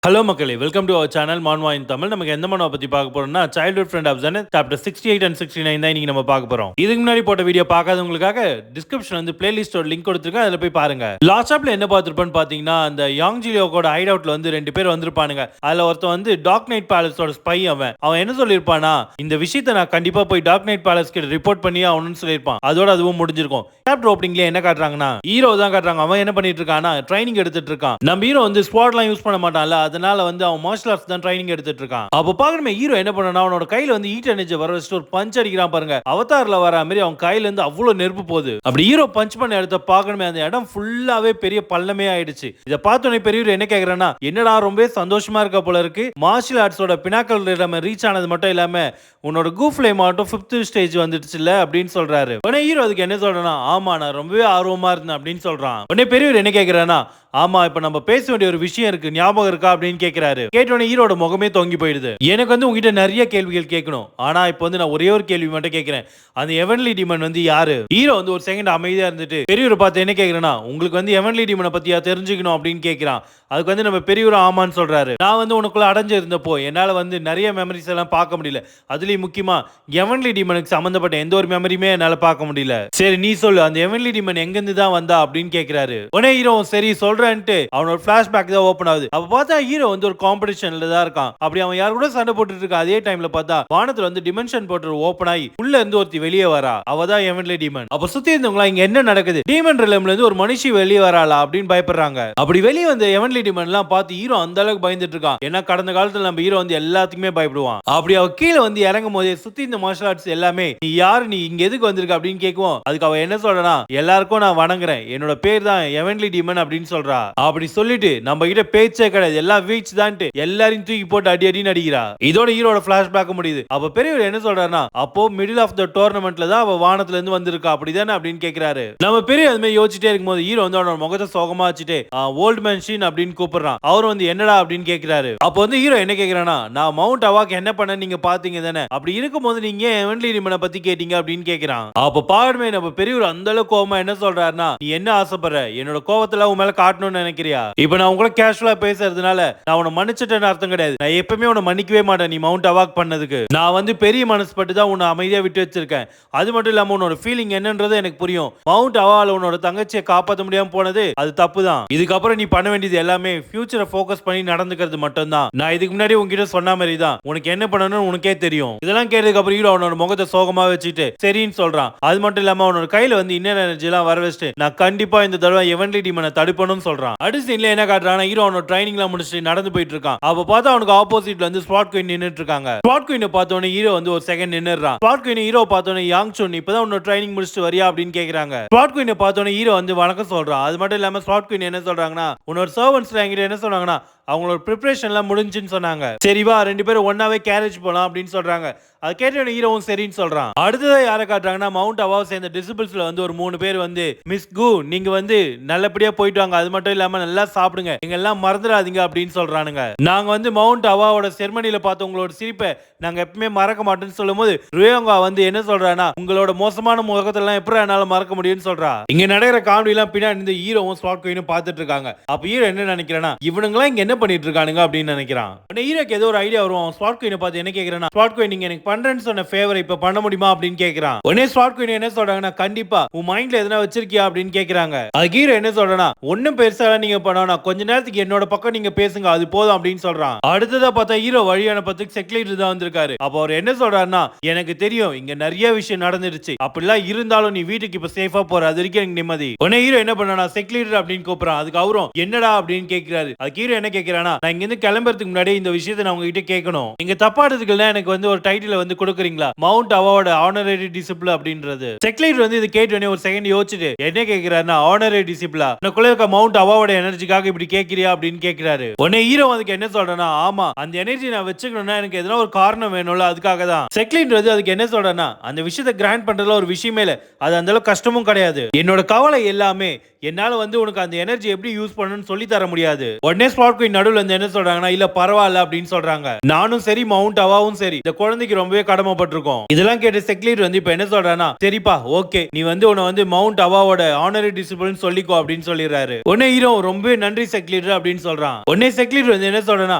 Hello மக்களே, welcome to our channel manhwa in Tamil. நமக்கு எந்த மனோ பத்தி பார்க்க போறோம்னா childhood friend of Zenith chapter 68 and 69 தான் இன்னைக்கு நம்ம பார்க்க போறோம். இதுக்கு முன்னாடி போட்ட வீடியோ பார்க்காதவங்களுக்காக டிஸ்கிரிப்ஷன் வந்து பிளேலிஸ்டோட லிங்க் கொடுத்துருக்கேன், அதுல போய் பாருங்க. லாஸ்ட் சாப்டர்ல என்ன பார்த்திருப்போம்னு பாத்தீங்கன்னா, அந்த யாங் ஜிலியோட ஹைட் அவுட்ல வந்து ரெண்டு பேர் வந்திருப்பானுங்க. அதுல ஒருத்தன் வந்து டார்க் நைட் பேலஸோட ஸ்பை. அவன் என்ன சொல்லியிருப்பானா, இந்த விஷயத்தை நான் கண்டிப்பா போய் டார்க் நைட் பேலஸ் கிட்ட ரிப்போர்ட் பண்ணி அவனுன்னு சொல்லியிருப்பான். அதோட அதுவும் முடிஞ்சிருக்கும். சாப்டர் ஓப்பனிங்ல என்ன காட்டுறாங்கன்னா, ஹீரோ தான் காட்டுறாங்க. அவன் என்ன பண்ணிட்டு இருக்கானா, ட்ரைனிங் எடுத்துட்டு இருக்கான். நம்ம ஹீரோ வந்து ஸ்குவாட்லாம் யூஸ் பண்ண மாட்டான்ல, அதனால வந்து அவன் மார்ஷல் ஆர்ட்ஸ் தான் ட்ரைனிங் எடுத்துட்டு இருக்கான். அப்ப பாக்கணுமே ஹீரோ என்ன பண்ணனா, அவனோட கையில வந்து ஹீட் எனர்ஜி வர வச்சுட்டு ஒரு பஞ்ச் அடிக்கிறான் பாருங்க. அவதார்ல வர மாதிரி அவன் கையில இருந்து அவ்வளவு நெருப்பு போகுது. அப்படி ஹீரோ பஞ்ச் பண்ண இடத்த பாக்கணுமே, அந்த இடம் ஃபுல்லாவே பெரிய பள்ளமே ஆயிடுச்சு. இத பார்த்தோன்னே பெரியவர் என்ன கேக்குறானா, என்னடா ரொம்ப சந்தோஷமா இருக்க போல இருக்கு, மார்ஷல் ஆர்ட்ஸோட பினாக்கல் நம்ம ரீச் ஆனது மட்டும் இல்லாம உன்னோட கூஃப்ளே மட்டும் 5th ஸ்டேஜ் வந்துடுச்சுல அப்படின்னு சொல்றாரு. உடனே ஹீரோ அதுக்கு என்ன சொல்றானா, ஆமா நான் ரொம்பவே ஆர்வமா இருந்தேன் அப்படின்னு சொல்றான். உடனே பெரியவர் என்ன கேக்குறானா, ஆமா இப்ப நம்ம பேச வேண்டிய ஒரு விஷயம் இருக்கு, ஞாபகம் இருக்கா அப்படின்னு கேக்குறாரு. கேட்டோடனே ஹீரோட முகமே தொங்கி போயிடுது. எனக்கு வந்து உங்ககிட்ட நிறைய கேள்விகள் கேட்கணும், ஆனா இப்போ வந்து நான் ஒரே ஒரு கேள்வி மட்டும் கேட்கிறேன், அந்த எவன்லி டீமன் வந்து யாரு? ஹீரோ வந்து ஒரு செகண்ட் அமைதியா இருந்துட்டு பெரியவரை பார்த்து என்ன கேக்குறேன்னா, உங்களுக்கு வந்து எவன்லி டீமனை பத்தியா தெரிஞ்சுக்கணும் அப்படின்னு கேட்கிறான். அதுக்கு வந்து நம்ம பெரியவர் ஆமான்னு சொல்றாரு. நான் வந்து உனக்குள்ள அடைஞ்சு இருந்தப்போ என்னால வந்து நிறைய மெமரிஸ் எல்லாம் பார்க்க முடியல, அதுலயும் முக்கியமா எவன்லி டீமனுக்கு சம்பந்தப்பட்ட எந்த ஒரு மெமரியுமே என்னால பார்க்க முடியல. சரி நீ சொல்லு, அந்த எவன்லி டீமன் எங்க இருந்து தான் வந்தா அப்படின்னு கேக்குறாரு. உடனே ஹீரோ சரி சொல்றேன்ட்டு அவனோட பிளாஷ்பேக் தான் ஓபன் ஆகுது. அப்ப பார்த்தா ஹீரோ வந்து ஒரு காம்படிஷன்ல தான் இருக்கான். அப்படி அவன் யார் கூட சண்டை போட்டுட்டு இருக்கான். அதே டைம்ல பார்த்தா வானத்துல வந்து டிமென்ஷன் போர்ட்டல் ஓபன் ஆகி உள்ள இருந்து ஒருத்தி வெளியே வரா. அவ தான் எவன்லி டீமன். அப்ப சுத்தி இருந்தவங்க இங்க என்ன நடக்குது, டீமன் ரிலம்ல இருந்து ஒரு மனுஷி வெளியே வராளா அப்படின்னு பயப்படுறாங்க. அப்படி வெளியே வந்த எவன்லி டீமன் எல்லாம் பார்த்து ஹீரோ அந்த அளவுக்கு பயந்துட்டு இருக்கான். ஏன்னா கடந்த காலத்துல நம்ம ஹீரோ வந்து எல்லாத்துக்குமே பயப்படுவான். அப்படி அவ கீழே வந்து இறங்கும் போதே சுத்தி இந்த மார்ஷல் ஆர்ட்ஸ் எல்லாமே நீ யாரு, நீ இங்க எதுக்கு வந்திருக்க அப்படின்னு கேட்கும். அதுக்கு அவ என்ன சொல்றா, எல்லாருக்கும் நான் வணங்குறேன், என்னோட பேர் தான் எவன்லி டீமன் அப்படின்னு சொல்றா. அப்படி சொல்லிட்டு நம்ம கிட்ட பேச்சே கிடையாது, எல்லாம் வீச் தான்ட்டு எல்லாரையும் தூக்கி போட்டு அடி அடின்னு அடிக்கிறா. இதோட ஹீரோட பிளாஷ்பேக் முடியுது. அப்ப பெரியவர் என்ன சொல்றாருன்னா, அப்போ மிடில் ஆஃப் த டோர்னமெண்ட்ல தான் அவ வானத்துல இருந்து வந்திருக்கா அப்படிதானே அப்படின்னு கேக்குறாரு. நம்ம பெரிய அதுமே யோசிச்சுட்டே இருக்கும்போது ஹீரோ வந்து அவனோட முகத்தை சோகமா வச்சுட்டு ஓல்ட் மேன் ஷீன் அப்படின்னு கூப்பிடுறான். அவர் வந்து என்னடா அப்படின்னு கேக்குறாரு. அப்போ வந்து ஹீரோ என்ன கேக்குறானா, நான் மவுண்ட் அவாக் என்ன பண்ண நீங்க பாத்தீங்க தானே, அப்படி இருக்கும்போது நீங்க எவன்லி டீமனை பத்தி கேட்டீங்க அப்படின்னு கேக்குறான். அப்ப பாடுமே நம்ம பெரியவர் அந்த அளவுக்கு கோவமா என்ன சொல்றாருன்னா, நீ என்ன ஆசைப்படுற, என்னோட கோவத்துல உன் மேல காட்டணும்னு நினைக்கிறியா? இப்ப நான் உங்களை கேஷுவலா பேசுறதுனால நான் உன்னை மன்னிச்சிட்டேன்னு அர்த்தம் கிடையாது. நான் எப்பவுமே உன்னை மன்னிக்கவே மாட்டேன் நீ மவுண்ட் அவாக் பண்ணதுக்கு. நான் வந்து பெரிய மனசு பட்டு தான் உன்னை அமைதியா விட்டு வச்சிருக்கேன். அது மட்டும் இல்லாம உன்னோட ஃபீலிங் என்னன்றது எனக்கு புரியும். மவுண்ட் அவால உன்னோட தங்கச்சியை காப்பாற்ற முடியாம போனது அது தப்பு தான். இதுக்கப்புறம் நீ பண்ண வேண்டியது எல்லாமே ஃபியூச்சரை ஃபோக்கஸ் பண்ணி நடந்துக்கிறது மட்டும் தான். நான் இதுக்கு முன்னாடி உங்ககிட்ட சொன்ன மாதிரி தான், உனக்கு என்ன பண்ணணும்னு உனக்கே தெரியும். இதெல்லாம் கேட்டதுக்கு அப்புறம் ஹீரோ அவனோட முகத்தை சோகமா வச்சுட்டு சரின்னு சொல்றான். அது மட்டும் இல்லாம அவனோட கையில வந்து இன்னர் எனர்ஜி எல்லாம் வர வச்சுட்டு நான் கண்டிப்பா இந்த தடவை எவன்லி டீமனை தடுப்பணும்னு சொல்றான். அடுத்த சீன்ல என்ன காட்டுறானா, ஹீரோ அவனோட ட்ரைனிங்லாம் முடிச்சுட்டு நடந்து போயிட்டு இருக்கான். அப்ப பார்த்தா அவனுக்கு ஆப்போசிட்ல வந்து ஸ்பாட் குயின் நின்னுட்டு இருக்காங்க. ஸ்பாட் குயினை பார்த்தோன்னே ஹீரோ வந்து ஒரு செகண்ட் நின்னுறான். ஸ்பாட் குயின் ஹீரோ பார்த்தோன்னே யாங் சுன் இப்பதான் உன்னோட ட்ரைனிங் முடிச்சுட்டு வரியா அப்படின்னு கேக்குறாங்க. ஸ்பாட் குயினை பார்த்தோன்னே ஹீரோ வந்து வணக்கம் சொல்றான். அது மட்டும் இல்லாம ஸ்பாட் குயின் என்ன சொல்றாங்கன்னா, உன்னோட சர்வன்ட்ஸ்ல என்கிட்ட என்ன சொன்னாங்கன்னா, அவங்களோட ப்ரிப்பரேஷன் எல்லாம் முடிஞ்சுன்னு சொன்னாங்க. சரி வா ரெண்டு பேரும் ஒன்னாவே கேரேஜ் போலாம் அப்படின்னு சொல்றாங்க. அது கேட்ட ஹீரோவும் சரின்னு சொல்றான். அடுத்ததா யாரை காட்டுறாங்கன்னா, மவுண்ட் அவாவ் சேர்ந்த டிசிபிள்ஸ்ல வந்து ஒரு 3 பேர் வந்து, மிஸ் கு நீங்க வந்து நல்லபடியா போயிட்டு வாங்க, அது மட்டும் இல்லாம நல்லா சாப்பிடுங்க, நீங்க எல்லாம் மறந்துடாதீங்க அப்படின்னு சொல்றானுங்க. நாங்க வந்து மவுண்ட் அவாவோட செர்மனில பார்த்த உங்களோட சிரிப்பை நாங்க எப்பவுமே மறக்க மாட்டோம்னு சொல்லும்போது ருயோங்கா வந்து என்ன சொல்றானா, உங்களோட மோசமான முகத்தெல்லாம் எப்படி என்னால மறக்க முடியும்னு சொல்றா. இங்க நடக்கிற காமெடி எல்லாம் பின்னாடி இந்த ஹீரோவும் ஸ்பாட் குயினும் பார்த்துட்டு இருக்காங்க. அப்ப ஹீரோ என்ன நினைக்கிறானா, இவனுங்களா இங்க என்ன பண்ணிட்டு இருக்கானுங்க அப்படின்னு நினைக்கிறான். ஹீரோக்கு ஏதோ ஒரு ஐடியா வரும். ஸ்பாட் குயினை பார்த்து என்ன கேக்குறானா, ஸ்பாட் குயின் நீங்க எனக்கு பண்றேன்னு சொன்ன ஃபேவர் இப்ப பண்ண முடியுமா அப்படின்னு கேக்குறான். உடனே ஸ்பாட் குயின் என்ன சொல்றாங்கன்னா, கண்டிப்பா உன் மைண்ட்ல எதனா வச்சிருக்கியா அப்படின்னு கேக்குறாங்க. அது ஹீரோ என்ன சொல்றானா, ஒண்ணும் பெருசா நீங்க பண்ணணும், கொஞ்ச நேரத்துக்கு என்னோட பக்கம் நீங்க பேசுங்க அது போதும் அப்படின்னு சொல்றான். அடுத்ததா பார்த்தா ஹீரோ வழியான பத்துக்கு செக்லேட்டர் தான் வந்திருக்காரு. அப்ப அவர் என்ன சொல்றாருன்னா, எனக்கு தெரியும் இங்க நிறைய விஷயம் நடந்துருச்சு, அப்படிலாம் இருந்தாலும் நீ வீட்டுக்கு இப்ப சேஃபா போற, அது வரைக்கும் எனக்கு நிம்மதி. உடனே ஹீரோ என்ன பண்ணா, செக்லேட்டர் அப்படின்னு கூப்பிடுறான். அதுக்கு அவரும் என்னடா அப்படின்னு கேக்குறாரு. அது ஹீரோ என்ன கேக்குறானா, நான் இங்க இருந்து கிளம்புறதுக்கு முன்னாடி இந்த விஷயத்தை நான் உங்ககிட்ட கேட்கணும், நீங்க தப்பாடுறதுக்குள்ள எனக்கு வந்து ஒரு டைட்டில் வந்து கொடுக்குறீங்களா, மவுண்ட் அவாவோட ஆனரரி டிசிபிள் அப்படின்றது. செக்லேட்டர் வந்து இது கேட்டோனே ஒரு செகண்ட் யோசிச்சுட்டு என்ன கேக்குறாருன்னா, ஆனரரி டிசிபிளா, எனக்குள்ள இருக்க மவுண்ட் அவாவோட எனர்ஜிக்காக இப்படி கேக்குறியா அப்படின்னு கேக்குறாரு. உடனே ஹீரோ அதுக்கு என்ன சொல்றேன்னா, ஆமா அந்த எனர்ஜி நான் வச்சுக்கணும்னா எனக்கு எதனா ஒரு காரணம் வேணும்ல, அதுக்காக தான். செக்லேட்டர் அதுக்கு என்ன சொல்றேன்னா, அந்த விஷயத்தை கிராண்ட் பண்றதுல ஒரு விஷயமே இல்ல, அது அந்த அளவுக்கு கஷ்டமும் கிடையாது, என்னோட கவலை எல்லாமே என்னால வந்து உனக்கு அந்த எனர்ஜி எப்படி யூஸ் பண்ணணும்னு சொல்லி தர முடியாது. உடனே ஸ்பாட் குயின் குயின் நடுவுல இருந்து என்ன சொல்றாங்கன்னா இல்ல பரவாயில்ல அப்படின்னு சொல்றாங்க. நானும் சரி மவுண்ட் அவாவும் சரி இந்த குழந்தைக்கு ரொம்பவே கடமைப்பட்டிருக்கோம். இதெல்லாம் கேட்டு செக்லீட் வந்து இப்ப என்ன சொல்றானா சரிப்பா ஓகே நீ வந்து உன்னை வந்து மவுண்ட் அவாவோட ஆனரி டிசிப்ளின் சொல்லிக்கோ அப்படின்னு சொல்லிடுறாரு. உடனே ஹீரோ ரொம்ப நன்றி செக்லீடர் அப்படின்னு சொல்றான். உடனே செக்லீடர் வந்து என்ன சொல்றனா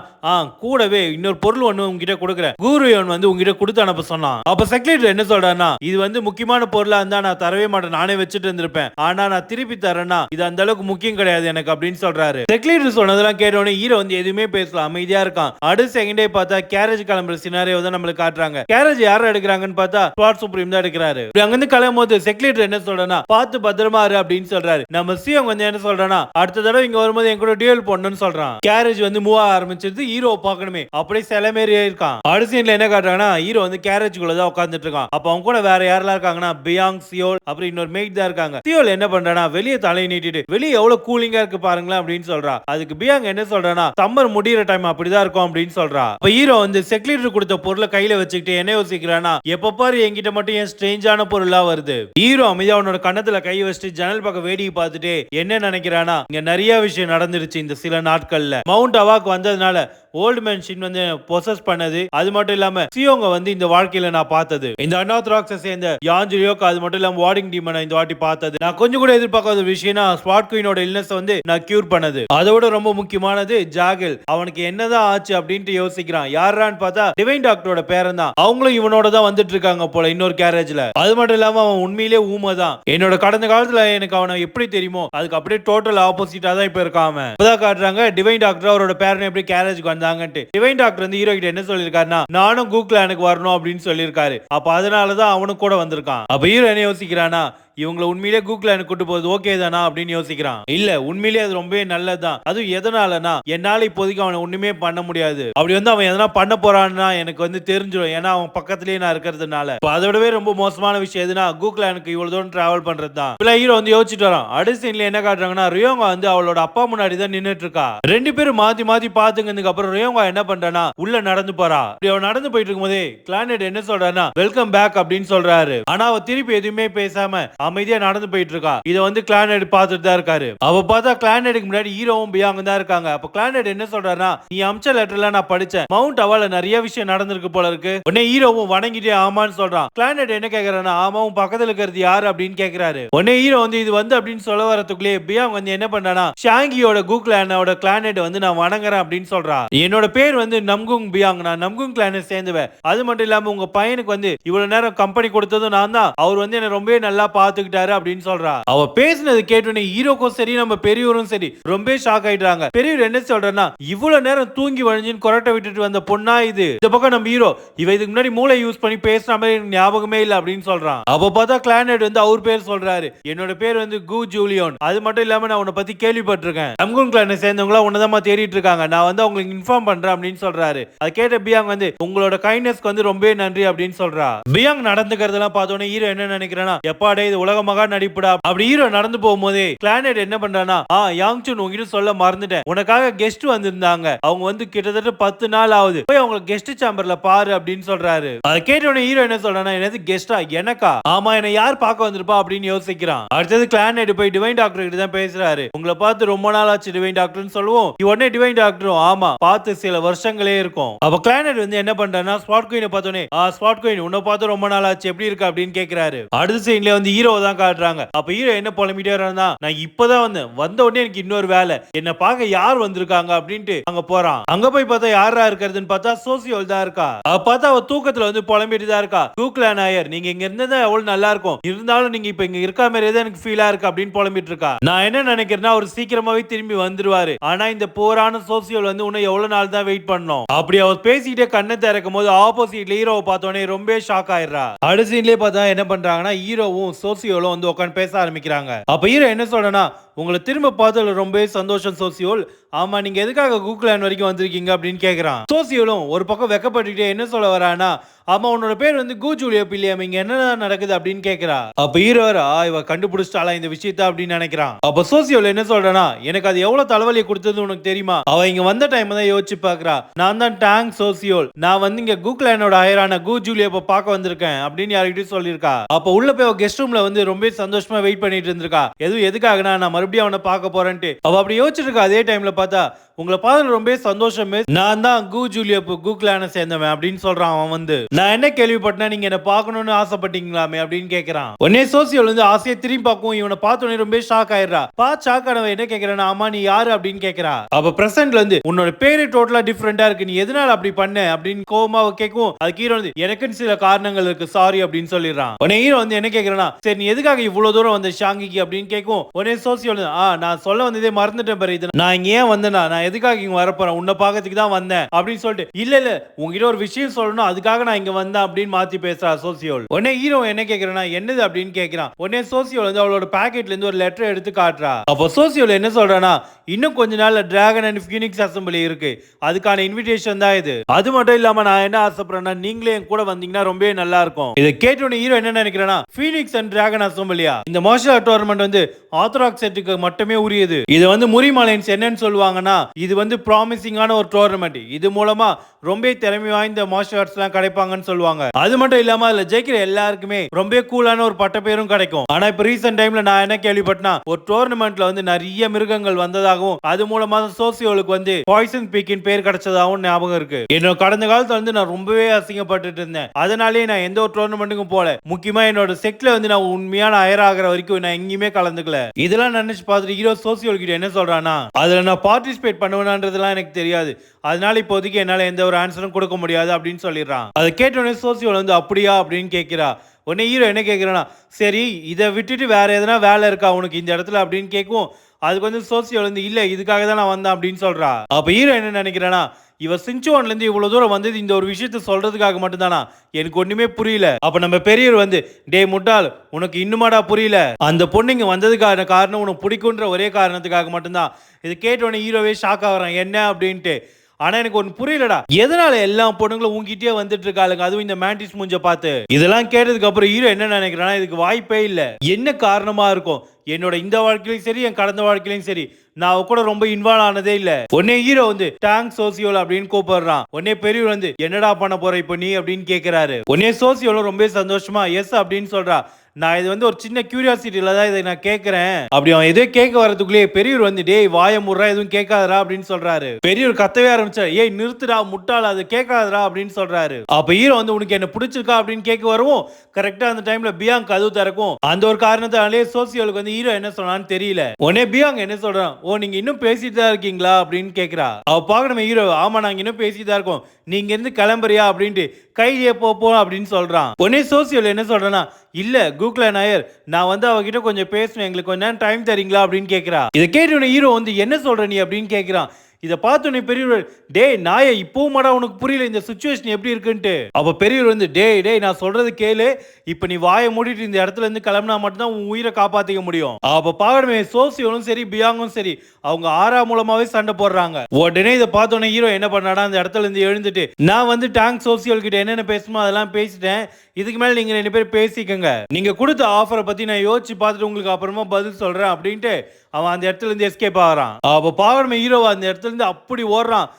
கூடவே இன்னொரு பொருள் ஒண்ணு உங்ககிட்ட கொடுக்குறேன், கூரியன் வந்து உங்ககிட்ட கொடுத்து அனுப்ப சொன்னான். அப்ப செக்லீடர் என்ன சொல்றானா இது வந்து முக்கியமான பொருளா இருந்தா நான் தரவே மாட்டேன், நானே வச்சுட்டு இருந்திருப்பேன், ஆனா நான் திருப்பி தரேன்னா இது அந்த அளவுக்கு முக்கியம் கிடையாது எனக்கு அப்படின்னு சொல்றாரு. செக்லீடர் சொன்னதெல்லாம் கேட்டோடனே ஹீரோ வந்து எதுவுமே பேசலாம், அமைதியா இருக்கான். அடுத்த செகண்டே பார்த்தா கேரேஜ் கிளம்புற சினாரியோ தான் நம்மளுக்கு காட்டுறாங்க. கேரேஜ் யார் எடுக்கிறாங்கன்னு பார்த்தா ஸ்பாட் சுப்ரீம் தான் எடுக்கிறாரு. அங்க இருந்து கிளம்பும் போது செக்லீடர் என்ன சொல்றனா பார்த்து பத்திரமா இரு அப்படின்னு சொல்றாரு. நம்ம சிஎம் வந்து என்ன சொல்றானா அடுத்த தடவை இங்க வரும்போது என் கூட டியூல் பண்ணணும்னு சொல்றான். கேரேஜ் வந்து மூவ் ஆரம்பிச்சிருது. ஹீரோ பார்க்கணுமே அப்படியே சிலமேறியே இருக்கான். அடுத்த சீன்ல என்ன காட்டுறாங்கன்னா ஹீரோ வந்து கேரேஜ்குள்ள தான் உட்கார்ந்துட்டு இருக்கான். அப்ப அவங்க கூட வேற யாரெல்லாம் இருக்காங்கன்னா பியாங், சியோல் அப்புறம் இன்னொரு மேட் தான் இருக்காங்க. சியோல் என்ன பண்றானா வெளியே தலையை நீட்டிட்டு வெளியே எவ்வளவு கூலிங்கா இருக்கு பாருங்களேன் அப்படின்னு சொல்றா. அதுக்கு பியாங் என்ன சொல்றானா சம்மர் முடியிற டைம் அப்படிதான் இருக்கும் அப்படின்னு சொல்றா. அப்ப ஹீரோ வந்து செக்லீடர் கொடுத்த பொருளை கையில வச்சுக்கிட்டு என்ன யோசிக்கிறானா எப்ப பாரு என்கிட்ட மட்டும் ஏன் ஸ்ட்ரேஞ்சான பொருளா வருது. ஹீரோ அமைதியா அவனோட கண்ணத்துல கை வச்சுட்டு ஜன்னல் பக்கம் வேடிக்கை பார்த்துட்டு என்ன நினைக்கிறானா இங்க நிறைய விஷயம் நடந்துருச்சு இந்த சில நாட்கள்ல. மவுண்ட் அவாக்கு வந்ததுனால ஓல்டு மேன் ஷின் வந்து பொசஸ் பண்ணது, அது மட்டும் இல்லாம சியோங்க வந்து இந்த வாழ்க்கையில நான் பார்த்தது, இந்த அன்ஆர்த்தடாக்ஸை சேர்ந்த யாஞ்சுரியோக்கு அது மட்டும் இல்லாம வார்டிங் டீமனை இந்த வாட்டி பார்த்தது, நான் கொஞ்சம் கூட எதிர்பார்க்காத விஷயம்னா ஸ்பாட் குயினோட இல்னஸ் வந்து நான் கியூர் பண்ணது, அதோட ரொம்ப முக்கியமானது ஜாகில் அவனுக்கு என்னதான் ஆச்சு அப்படின்ட்டு யோசிக்கிறான். யாரான்னு பார்த்தா டிவைன் டாக்டரோட பேரன் தான். அவங்களும் இவனோட தான் வந்துட்டு இருக்காங்க போல இன்னொரு கேரேஜ்ல. அது மட்டும் இல்லாம அவன் உண்மையிலே ஊமை தான். என்னோட கடந்த காலத்துல எனக்கு அவனை எப்படி தெரியுமோ அதுக்கு அப்படியே டோட்டல் ஆப்போசிட்டா தான் இப்ப இருக்கான். இப்பதான் காட்டுறாங்க டிவைன் டாக்டர் அவரோட பேரன் எப்படி கேரேஜ்க்கு வந்தாங்கன்ட்டு. டிவைன் டாக்டர் வந்து ஹீரோ கிட்ட என்ன சொல்லிருக்காருன்னா நானும் கூக்லானுக்கு வரணும் அப்படின்னு சொல்லியிருக்காரு. அப்ப அதனாலதான் அவனும் கூட வந்திருக்கான். அப்ப ஹீரோ என்ன யோசிக்கிறானா இவங்களை உண்மையிலே கூகுள் கூட்டு போறது ஓகே தானா அப்படின்னு யோசிக்கிறான். இல்ல உண்மையிலே அது ரொம்பவே நல்லதுதான். அதுவும் எதனாலனா என்னால இப்போதைக்கு அவனை ஒண்ணுமே பண்ண முடியாது. அப்படி வந்து அவன் எதனா பண்ண போறான்னா எனக்கு வந்து தெரிஞ்சிடும், ஏன்னா அவன் பக்கத்திலேயே நான் இருக்கிறதுனால. அதோடவே ரொம்ப மோசமான விஷயம் எதுனா கூகுளானுக்கு இவ்வளவு தூரம் டிராவல் பண்றது தான். இப்ப ஹீரோ வந்து யோசிச்சுட்டு வரான். அடுத்த சீன்ல என்ன காட்டுறாங்கன்னா ரியோங்கா வந்து அவளோட அப்பா முன்னாடி தான் நின்னுட்டு இருக்கா. ரெண்டு பேரும் மாத்தி மாத்தி பாத்துங்கிறதுக்கு அப்புறம் ரியோங்கா என்ன பண்றானா உள்ள நடந்து போறா. அவன் நடந்து போயிட்டு இருக்கும் போதே கிளானட் என்ன சொல்றானா வெல்கம் பேக் அப்படின்னு சொல்றாரு. ஆனா அவ திருப்பி எதுவுமே பேசாம அமைதியா நடந்து போயிட்டு இருக்கா. இத வந்து கிளானட் பார்த்துட்டு தான் இருக்காரு. அவ பார்த்தா கிளானடுக்கு முன்னாடி ஹீரோவும் பியாங் தான் இருக்காங்க. அப்ப கிளானட் என்ன சொல்றாருன்னா நீ அம்ச லெட்டர்ல நான் படிச்சேன், மவுண்ட் அவால நிறைய விஷயம் நடந்திருக்கு போல இருக்கு. உடனே ஹீரோவும் வணங்கிட்டே ஆமான்னு சொல்றான். கிளானட் என்ன கேக்குறானா ஆமாவும் பக்கத்துல இருக்கிறது யாரு அப்படின்னு கேக்குறாரு. உடனே ஹீரோ வந்து இது வந்து அப்படின்னு சொல்ல வரதுக்குள்ளே பியாங் வந்து என்ன பண்றானா ஷாங்கியோட கூக்லானோட கிளானட் வந்து நான் வணங்குறேன் அப்படின்னு சொல்றா. என்னோட பேர் வந்து நம்குங் பியாங், நான் நம்குங் கிளானட் சேர்ந்துவேன். அது மட்டும் இல்லாம உங்க பையனுக்கு வந்து இவ்வளவு நேரம் கம்பெனி கொடுத்ததும் நான் தான், அவர் வந்து என்ன ரொம்பவே நல்லா பாத்துக்கிட்டாரு அப்படின்னு சொல்றா. அவ பேசினது கேட்டோன்னே ஹீரோக்கும் சரி நம்ம பெரியவரும் சரி ரொம்ப ஷாக் ஆயிட்டாங்க. பெரியவர் என்ன சொல்றனா இவ்வளவு நேரம் தூங்கி வழிஞ்சின்னு கொரட்டை விட்டுட்டு வந்த பொண்ணா இது. இந்த பக்கம் நம்ம ஹீரோ இவ இதுக்கு முன்னாடி மூளை யூஸ் பண்ணி பேசுற மாதிரி ஞாபகமே இல்ல அப்படின்னு சொல்றான். அப்ப பார்த்தா கிளானட் வந்து அவர் பேர் சொல்றாரு. என்னோட பேர் வந்து கு ஜூலியோன், அது மட்டும் இல்லாம நான் உன்னை பத்தி கேள்விப்பட்டிருக்கேன், நம்குங் கிளானை சேர்ந்தவங்களா உன்னதமா தேடிட்டு இருக்காங்க, நான் வந்து அவங்களுக்கு இன்ஃபார்ம் பண்றேன் அப்படின்னு சொல்றாரு. அது கேட்ட பியாங் வந்து உங்களோட கைண்ட்னஸ்க்கு வந்து ரொம்ப நன்றி அப்படின்னு சொல்றா. பியாங் நடந்துக்கிறதெல்லாம் பார்த்தோன்னே ஹீரோ என்ன நினைக்கிறானா எப்பாடே இது உலக மகா நடிப்புடா. அப்படி ஹீரோ நடந்து போகும்போதே கிளானட் என்ன பண்றானா யாங்சுன் உங்ககிட்ட சொல்ல மறந்துட்டேன், உனக்காக கெஸ்ட் வந்திருந்தாங்க, அவங்க வந்து கிட்டத்தட்ட 10 நாள் ஆகுது, போய் அவங்க கெஸ்ட் சேம்பர்ல பாரு அப்படின்னு சொல்றாரு. அதை கேட்டோன்னே ஹீரோ என்ன சொல்றானா என்னது கெஸ்டா எனக்கா, ஆமா என்ன யார் பார்க்க வந்திருப்பா அப்படின்னு யோசிக்கிறான். அடுத்தது கிளானட் போய் டிவைன் டாக்டர் கிட்ட தான் பேசுறாரு. உங்களை பார்த்து ரொம்ப நாள் ஆச்சு டிவைன் டாக்டர்னு சொல்லுவோம். உடனே டிவைன் டாக்டரும் ஆமா பார்த்து சில வருஷங்களே இருக்கும். அப்ப கிளானட் வந்து என்ன பண்றானா ஸ்பாட் குயினை பார்த்தோன்னே ஸ்பாட் குயின் உன்னை பார்த்து ரொம்ப நாள் ஆச்சு எப்படி இருக்கு அப்படின்னு கேக்குறாரு. அடுத்த சீன்ல வந்து ஹீரோ தான் காட்டுறாங்க. அப்ப ஹீரோ என்ன புலம்பிட்டே இருந்தா நான் இப்பதான் வந்த உடனே எனக்கு இன்னொரு வேலை, என்ன பார்க்க யார் வந்திருக்காங்க அப்படின்ட்டு அங்க போறான். அங்க போய் பார்த்தா யாரா இருக்கிறதுன்னு பார்த்தா சோசியோல் தான் இருக்கா. பார்த்தா அவ தூக்கத்துல வந்து புலம்பிட்டு தான் இருக்கா. கூக்லான் நாயர் நீங்க இங்க இருந்தா எவ்வளவு நல்லா இருக்கும், இருந்தாலும் நீங்க இப்ப இங்க இருக்க மாதிரி தான் எனக்கு ஃபீலா இருக்கு அப்படின்னு புலம்பிட்டு இருக்கா. நான் என்ன நினைக்கிறேன்னா அவர் சீக்கிரமாவே திரும்பி வந்துருவாரு, ஆனா இந்த போரான சோசியோல் வந்து இன்னும் எவ்வளவு நாள் தான் வெயிட் பண்ணணும். அப்படி அவர் பேசிட்டே கண்ணை திறக்கும் போது ஆப்போசிட்ல ஹீரோவை பார்த்தோன்னே ரொம்ப ஷாக் ஆயிடுறா. அடுத்த சீன்லயே பார்த்தா என்ன பண்றாங்கன்னா ஹீரோவும் சோசியோலும் வந்து உட்காந்து பேச ஆரம்பிக்கிறாங்க. அப்ப ஹீரோ என்ன சொல்றனா உங்களை திரும்ப பார்த்ததுல ரொம்ப சந்தோஷம் சோசியோல், ஆமா நீங்க எதுக்காக கூக்லான் வரைக்கும் வந்திருக்கீங்க அப்படின்னு கேக்குறான். சோசியோலும் ஒரு பக்கம் வெக்கப்பட்டுட்டே என்ன சொல்ல வரானா ஆமா உன்னோட பேர் வந்து கு ஜூலியோ பில்லியம், இங்க என்ன நடக்குது அப்படின்னு கேக்குறா. அப்ப ஹீரோ இவ கண்டுபிடிச்சிட்டாளா இந்த விஷயத்த அப்படின்னு நினைக்கிறான். அப்ப சோசியோல் என்ன சொல்றனா எனக்கு அது எவ்வளவு தலைவலியை கொடுத்தது உனக்கு தெரியுமா, அவ இங்க வந்த டைம் தான் யோசிச்சு பாக்குறா, நான் தான் டேங் சோசியோல், நான் வந்து இங்க கூக்லானோட அயரான கு ஜூலியோ பார்க்க வந்திருக்கேன் அப்படின்னு யார்கிட்டயும் சொல்லியிருக்கா. அப்ப உள்ள போய் கெஸ்ட் ரூம்ல வந்து ரொம்ப சந்தோஷமா வெயிட் பண்ணிட்டு இருந்திருக்கா. எதுவும் எதுக்காகனா நான் மறுபடியும் அவனை பார்க்க போறேன்ட்டு அவ அப்படி யோசிச்சிட்டு இருக்கா. அதே டைம்ல பார்த்தா உங்களை பார்த்து ரொம்ப சந்தோஷம் மிஸ். நான் தான் கு ஜூலியப் கு கிளானை சேர்ந்தவன் அப்படின்னு சொல்றான். அவன் வந்து நான் என்ன கேள்விப்பட்டேன், நீங்க என்ன பார்க்கணும்னு ஆசைப்பட்டீங்களாமே அப்படின்னு கேட்கறான். உடனே சோசியல் வந்து ஆசையை திரும்பி பார்க்கும். இவனை பார்த்த உடனே ரொம்ப ஷாக் ஆயிடுறா. ஷாக் ஆனவன் என்ன கேட்கறான், ஆமா நீ யாரு அப்படின்னு கேட்கறா. அப்ப பிரசன்ட்ல வந்து உன்னோட பேரு டோட்டலா டிஃபரெண்டா இருக்கு, நீ எதனால அப்படி பண்ண அப்படின்னு கோவமா கேட்கும். அதுக்கு ஹீரோ வந்து எனக்குன்னு சில காரணங்கள் இருக்கு சாரி அப்படின்னு சொல்லிடுறான். உடனே ஹீரோ வந்து என்ன கேட்கறானா, சரி நீ எதுக்காக இவ்வளவு தூரம் வந்த ஷாங்கிக்கு அப்படின்னு கேட்கும். உடனே சோசியல் நான் சொல்ல வந்ததே மறந்துட்டேன் பாரு, இது நான் இங்க ஏன் வந்தேனா, நான் எதுக்காக இங்க வரப்போறேன், உன்னை பார்க்கறதுக்கு தான் வந்தேன் அப்படின்னு சொல்லிட்டு இல்ல உங்ககிட்ட ஒரு விஷயம் சொல்லணும் அதுக்காக நான் இங்க வந்தேன் அப்படின்னு மாத்தி பேசுறா சோசியல். உடனே ஹீரோ என்ன கேட்கறானா, என்னது அப்படின்னு கேட்கறான். உடனே சோசியல் வந்து அவளோட பாக்கெட்ல இருந்து ஒரு லெட்டர் எடுத்து காட்டுறா. அப்போ சோசியல் என்ன சொல்றானா, இன்னும் கொஞ்ச நாள்ல டிராகன் அண்ட் ஃபீனிக்ஸ் அசெம்பிளி இருக்கு, அதுக்கான இன்விடேஷன் தான் இது. அது மட்டும் இல்லாம நான் என்ன ஆசைப்படுறேன்னா, நீங்களே என் கூட வந்தீங்கன்னா ரொம்பவே நல்லா இருக்கும். இதை கேட்டோன்னு ஹீரோ என்ன நினைக்கிறேன்னா, ஃபீனிக்ஸ் அண்ட் டிராகன் அசெம்பிளியா, இந்த மார்ஷல் ஆர்ட் டோர்னமெண்ட் வந்து ஆர்த்தடாக்ஸ் செட்டுக்கு மட்டுமே உரியது. இது வந்து முரிமலைன்ஸ் என்னன்னு சொல்லுவாங்கன்னா, இது வந்து ப்ராமிசிங்கான ஒரு டோர்னமெண்ட், இது மூலமா ரொம்ப திறமை வாய்ந்த மார்ஷல் ஆர்ட்ஸ் எல்லாம் கிடைப்பாங்கன்னு சொல்லுவாங்க. அது மட்டும் இல்லாம அதுல ஜெயிக்கிற எல்லாருக்குமே ரொம்ப கூலான ஒரு பட்ட பேரும் கிடைக்கும். ஆனா இப்ப ரீசெண்ட் டைம்ல நான் என்ன கேள்விப்பட்டேன்னா, ஒரு டோர்னமெண்ட்ல வந்து நிறைய மிருகங்கள் வந்ததாகவும் அது மூலமா சோசியோலுக்கு வந்து பாய்சன் பீக்கின் பேர் கிடைச்சதாகவும் ஞாபகம் இருக்கு. என்னோட கடந்த காலத்துல வந்து நான் ரொம்பவே அசிங்கப்பட்டு இருந்தேன். அதனாலே நான் எந்த ஒரு டோர்னமெண்ட்டுக்கும் போல. முக்கியமா என்னோட செக்ல வந்து நான் உண்மையான அயர் ஆகிற வரைக்கும் நான் எங்கேயுமே கலந்துக்கல. இதெல்லாம் நினைச்சு பார்த்துட்டு ஹீரோ சோசியோல் கிட்ட என்ன சொல்றானா, அதுல நான் பார்ட்டிசிபேட் பண்ணுவேன்றதுலாம் எனக்கு தெரியாது, அதனால இப்போதைக்கு என்னால எந்த ஒரு ஆன்சரும் கொடுக்க முடியாது அப்படின்னு சொல்லிடுறான். அதை கேட்டோடனே சோசியோல் வந்து அப்படியா அப்படின்னு கேட்கிறா. உடனே ஹீரோ என்ன கேட்கிறானா, சரி இதை விட்டுட்டு வேற எதனா வேலை இருக்கா உனக்கு இந்த இடத்துல அப்படின்னு கேட்கும். அதுக்கு வந்து சோசியோல் வந்து இல்ல இதுக்காக தான் நான் வந்தேன் அப்படின்னு சொல்றா. அப்ப ஹீரோ என்ன நினைக்கிறானா, இவ சின்சுவான்ல இருந்து இவ்வளவு தூரம் வந்தது இந்த ஒரு விஷயத்த சொல்றதுக்காக மட்டும்தானா, எனக்கு ஒண்ணுமே புரியல. அப்ப நம்ம பெரியவர் வந்து டே முட்டாள் உனக்கு இன்னுமாடா புரியல, அந்த பொண்ணுங்க வந்ததுக்கான காரணம் உனக்கு பிடிக்குன்ற ஒரே காரணத்துக்காக மட்டும்தான். இது கேட்டோடனே ஹீரோவே ஷாக் ஆகுறான் என்ன அப்படின்ட்டு. ஆனா எனக்கு ஒன்னு புரியலடா, எதனால எல்லா பொண்ணுங்களும் உங்ககிட்டயே வந்துட்டு இருக்காளுங்க, அதுவும் இந்த மேண்டிஸ் மூஞ்ச பார்த்து. இதெல்லாம் கேட்டதுக்கு அப்புறம் ஹீரோ என்ன நினைக்கிறானா, இதுக்கு வாய்ப்பே இல்ல, என்ன காரணமா இருக்கும், என்னோட இந்த வாழ்க்கையிலும் சரி என் கடந்த வாழ்க்கையிலும் சரி நான் கூட ரொம்ப இன்வால்வ் ஆனதே இல்ல. உடனே ஹீரோ வந்து டேங்க் சோசியோல் அப்படின்னு கூப்பிடுறான். உடனே பெரியவர் வந்து என்னடா பண்ண போற இப்ப நீ அப்படின்னு கேக்குறாரு. உடனே சோசியோல ரொம்ப சந்தோஷமா எஸ் அப்படின்னு சொல்றா. நான் இது வந்து ஒரு சின்ன கியூரியாசிட்டியில தான் இதை நான் கேட்கிறேன் அப்படி. அவன் எதோ கேட்க வரதுக்குள்ளேயே பெரியவர் வந்து டேய் வாய முறா எதுவும் கேட்காதரா அப்படின்னு சொல்றாரு. பெரியவர் கத்தவே ஆரம்பிச்சாரு, ஏய் நிறுத்துடா முட்டாள் அது கேட்காதரா அப்படின்னு சொல்றாரு. அப்ப ஹீரோ வந்து உனக்கு என்ன பிடிச்சிருக்கா அப்படின்னு கேட்க வரவும் கரெக்டா அந்த டைம்ல பியாங் கதவு திறக்கும். அந்த ஒரு காரணத்தாலே சோசியோலுக்கு வந்து ஹீரோ என்ன சொன்னான்னு தெரியல. உடனே பியாங் என்ன சொல்றான், ஓ நீங்க இன்னும் பேசிட்டு தான் இருக்கீங்களா அப்படின்னு கேட்கிறா. அவ பாக்கணும் ஹீரோ, ஆமா நாங்க இன்னும் பேசிட்டு தான் இருக்கோம், நீங்க இருந்து கிளம்புறியா அப்படின்ட்டு கையிலே போ அப்படின்னு சொல்றான். உடனே சோசியோல் என்ன சொல்றானா, இல்ல கூகுள் நாயர் நான் வந்து அவகிட்ட கொஞ்சம் பேசணும், எங்களுக்கு கொஞ்ச நேரம் டைம் தரீங்களா அப்படின்னு கேட்கிறா. இதை கேட்டோன்னே ஹீரோ வந்து என்ன சொல்ற நீ அப்படின்னு கேட்கிறான். இதை பார்த்தோன்னே பெரியவர் டேய் நாய இப்பவும் மாடா உனக்கு புரியல இந்த சிச்சுவேஷன் எப்படி இருக்குன்ட்டு. அப்ப பெரியவர் வந்து டேய் நான் சொல்றது கேளு, இப்ப நீ வாயை மூடிட்டு இந்த இடத்துல இருந்து கிளம்பினா மட்டும்தான் உன் உயிரை காப்பாத்திக்க முடியும். அப்ப பாக்கணுமே சோசியோலும் சரி பியாங்கும் சரி அவங்க ஆறா மூலமாவே சண்டை போடுறாங்க. உடனே இதை பார்த்தோன்னே ஹீரோ என்ன பண்ணாடா, அந்த இடத்துல இருந்து எழுந்துட்டு நான் வந்து டேங்க் சோசியல் கிட்ட என்னென்ன பேசணுமோ அதெல்லாம் பேசிட்டேன், இதுக்கு மேல நீங்க 2 பேரும் பேசிக்கங்க, நீங்க கொடுத்த ஆஃபரை பத்தி நான் யோசிச்சு பார்த்துட்டு உங்களுக்கு அப்புறமா பதில் சொல்றேன் அப்படின்ட்டு அவன் அந்த இடத்துல இருந்து எஸ்கேப் ஆகிறான். அப்ப பாக்கணுமே ஹீரோ அந்த இடத்துல இருந்து அப்படி ஓடுறான்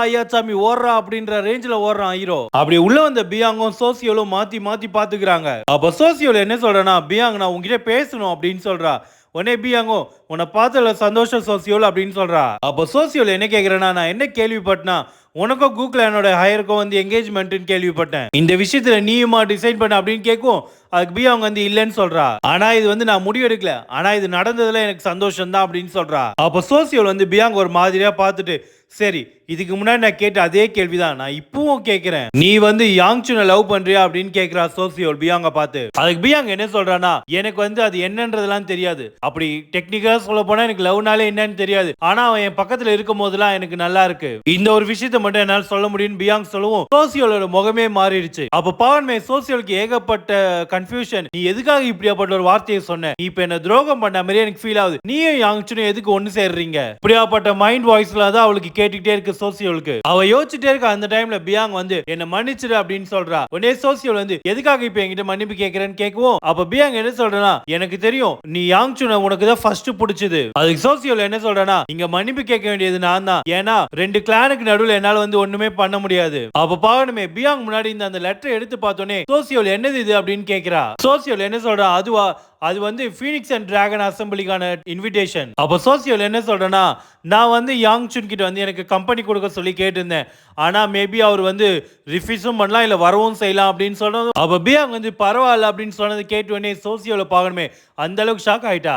ஐயா சாமி ஓடுறா அப்படின்ற ரேஞ்சில் ஓடுறான் ஹீரோ. அப்படி உள்ள வந்த பியாங்கும் சோசியோலும் மாத்தி மாத்தி பாத்துக்கிறாங்க. அப்ப சோசியோல என்ன சொல்றேன்னா, பியாங் நான் உங்ககிட்ட பேசணும் அப்படின்னு சொல்றா. உடனே பியாங்கோ உன்னை பார்த்தல சந்தோஷம் சோசியோல் அப்படின்னு சொல்றா. அப்போ சோசியோல் என்ன கேட்கிறேன்னா, நான் என்ன கேள்விப்பட்டனா உனக்கும் கூகுள் என்னோட ஹையருக்கும் வந்து என்கேஜ்மெண்ட்னு கேள்விப்பட்டேன், இந்த விஷயத்துல நீயுமா டிசைட் பண்ண அப்படின்னு கேட்கும். அதுக்கு அவங்க வந்து இல்லைன்னு சொல்றா. ஆனா இது வந்து நான் முடிவெடுக்கல, ஆனா இது நடந்ததுல எனக்கு சந்தோஷம் தான் அப்படின்னு சொல்றா. அப்ப சோசியோல் வந்து பியாங் ஒரு மாதிரியா பார்த்துட்டு சரி இதுக்கு முன்னாடி நான் கேட்ட அதே கேள்விதான் நான் இப்பவும் கேட்கிறேன், நீ வந்து யாங்சுனை லவ் பண்றியா அப்படின்னு கேட்கிறா சோசியோல் பியாங்க பார்த்து. அதுக்கு பியாங் என்ன சொல்றானா, எனக்கு வந்து அது என்னன்றதெல்லாம் தெரியாது, அப்படி டெக்னிக்கலா சொல்ல போனா எனக்கு லவ்னாலே என்னன்னு தெரியாது, ஆனா அவன் என் பக்கத்துல இருக்கும் போதெல்லாம் எனக்கு நல்லா இருக்கு, இந்த ஒரு விஷயத்தை மட்டும் என்னால சொல்ல முடியும்னு பியாங் சொல்லவும் சோசியோலோட முகமே மாறிடுச்சு. அப்ப பாவன்மே சோசியோலுக்கு ஏகப்பட்ட கன்ஃபியூஷன், நீ எதுக்காக இப்படியாப்பட்ட ஒரு வார்த்தையை சொன்ன, நீ இப்ப என்ன துரோகம் பண்ண மாதிரி எனக்கு ஃபீல் ஆகுது, நீயும் யாங்சுனும் எதுக்கு ஒன்னு சேர்றீங்க, இப்படியாப்பட்ட மைண்ட் வாய்ஸ்ல தான் அவளுக்கு கேட்டுக்கிட்டே இருக்கு சோசியோலுக்கு. அவ யோசிச்சுட்டே இருக்க அந்த டைம்ல பியாங் வந்து என்ன மன்னிச்சிடு அப்படின்னு சொல்றா. உடனே சோசியோல் வந்து எதுக்காக இப்ப என்கிட்ட மன்னிப்பு கேட்கிறேன்னு கேட்கவும் அப்ப பியாங் என்ன சொல்றனா, எனக்கு தெரியும் நீ யாங்சுனை உனக்கு தான் ஃபர்ஸ்ட் பிடிச்சது. அதுக்கு சோசியோல் என்ன சொல்றனா, இங்க மன்னிப்பு கேட்க வேண்டியது நான் தான், ஏன்னா 2 கிளானுக்கு நடுவுல என்னால என்னால வந்து ஒண்ணுமே பண்ண முடியாது. அப்ப பாக்கணுமே பியாங் முன்னாடி இந்த அந்த லெட்டர் எடுத்து பார்த்தோனே சோசியோல் என்னது இது அப்படின்னு கேக்குறா. சோசியோல் என்ன சொல்றா, அதுவா அது வந்து ஃபீனிக்ஸ் அண்ட் டிராகன் அசெம்பிளிக்கான இன்விடேஷன். அப்ப சோசியோல் என்ன சொல்றேன்னா, நான் வந்து யாங் சுன் கிட்ட வந்து எனக்கு கம்பெனி கொடுக்க சொல்லி கேட்டிருந்தேன். ஆனா மேபி அவர் வந்து ரிஃப்யூஸும் பண்ணலாம் இல்ல வரவும் செய்யலாம் அப்படின்னு சொன்னது. அப்ப பியாங் வந்து பரவாயில்ல அப்படின்னு சொன்னதை கேட்ட உடனே சோசியோல பார்க்கணுமே அந்த அளவுக்கு ஷாக் ஆயிட்டா.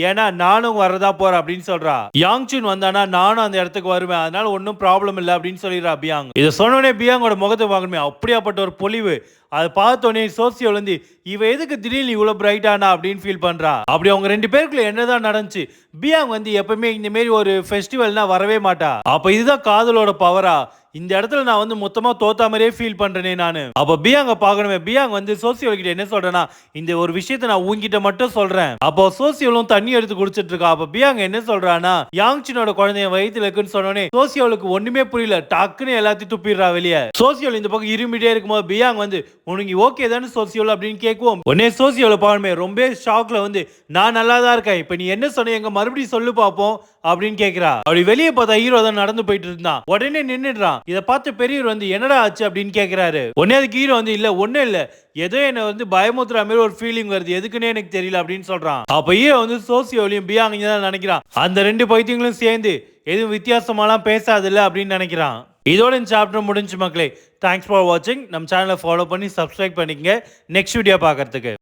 ஏன்னா நானும் வரதா போறேன் அப்படின்னு சொல்றா. யாங் சுன் வந்தானா நானும் அந்த இடத்துக்கு வருவேன், அதனால ஒன்றும் ப்ராப்ளம் இல்லை அப்படின்னு சொல்லிடுறா பியாங். இதை சொன்னோடனே பியாங்கோட முகத்தை பார்க்கணுமே அப்படியாப்பட்ட ஒரு பொலிவு. அதை பார்த்தோன்னே சோசியோல இருந்து இவ எதுக்கு திடீர்னு இவ்வளவு பிரைட்டானா அப்படின்னு ஃபீல் பண்றா. அப்படி அவங்க ரெண்டு பேருக்குள்ள என்னதான் நடந்துச்சு. பியாங் வந்து எப்பவுமே இந்த மாதிரி ஒரு ஃபெஸ்டிவல்னா வரவே மாட்டா. அப்ப இதுதான் காதலோட பவரா. இந்த இடத்துல நான் வந்து மொத்தமா தோத்தா மாதிரியே ஃபீல் பண்றேனே நானு. அப்ப பியாங்க பார்க்கணுமே பியாங் வந்து சோசியோல் கிட்ட என்ன சொல்றேன்னா, இந்த ஒரு விஷயத்தை நான் உன்கிட்ட மட்டும் சொல்றேன். அப்போ சோசியோலும் தண்ணி எடுத்து குடிச்சிட்டு இருக்கா. அப்ப பியாங் என்ன சொல்றானா, யாங்சினோட குழந்தைய வயித்துல இருக்குன்னு சொன்னோடனே சோசியோலுக்கு ஒண்ணுமே புரியல, டக்குன்னு எல்லாத்தையும் துப்பிடுறா வெளியே. சோசியோல் இந்த பக்கம் இருமிட்டே இருக்கும்போது பியாங் வந்து உனக்கு ஓகே தானே சோசியோல் அப்படின்னு கேட்கும். உடனே சோசியோல பாருமே ரொம்ப ஷாக்ல வந்து நான் நல்லா தான் இருக்கேன், இப்ப நீ என்ன சொன்ன எங்க மறுபடியும் சொல்லு பாப்போம் அப்படின்னு கேக்குறா. அப்படி வெளியே பார்த்தா ஹீரோ தான் நடந்து போயிட்டு இருந்தான். உடனே நின்னுடுறான். இதை பார்த்து பெரியவர் வந்து என்னடா ஆச்சு அப்படின்னு கேக்குறாரு. உடனே அதுக்கு ஹீரோ வந்து இல்ல ஒண்ணும் இல்ல, ஏதோ என்ன வந்து பயமுத்துற மாதிரி ஒரு ஃபீலிங் வருது, எதுக்குன்னே எனக்கு தெரியல அப்படின்னு சொல்றான். அப்ப ஹீரோ வந்து சோசியோலையும் பியாங் தான் நினைக்கிறான், அந்த ரெண்டு பைத்தியங்களும் சேர்ந்து எதுவும் வித்தியாசமாலாம் பேசாதில்ல அப்படின்னு நினைக்கிறான். இதோட இந்த சாப்டர் முடிஞ்சு மக்களே. தேங்க்ஸ் ஃபார் வாட்சிங். நம்ம சேனலை ஃபாலோ பண்ணி சப்ஸ்கிரைப் பண்ணிக்கங்க நெக்ஸ்ட் வீடியோ பார்க்கறதுக்கு.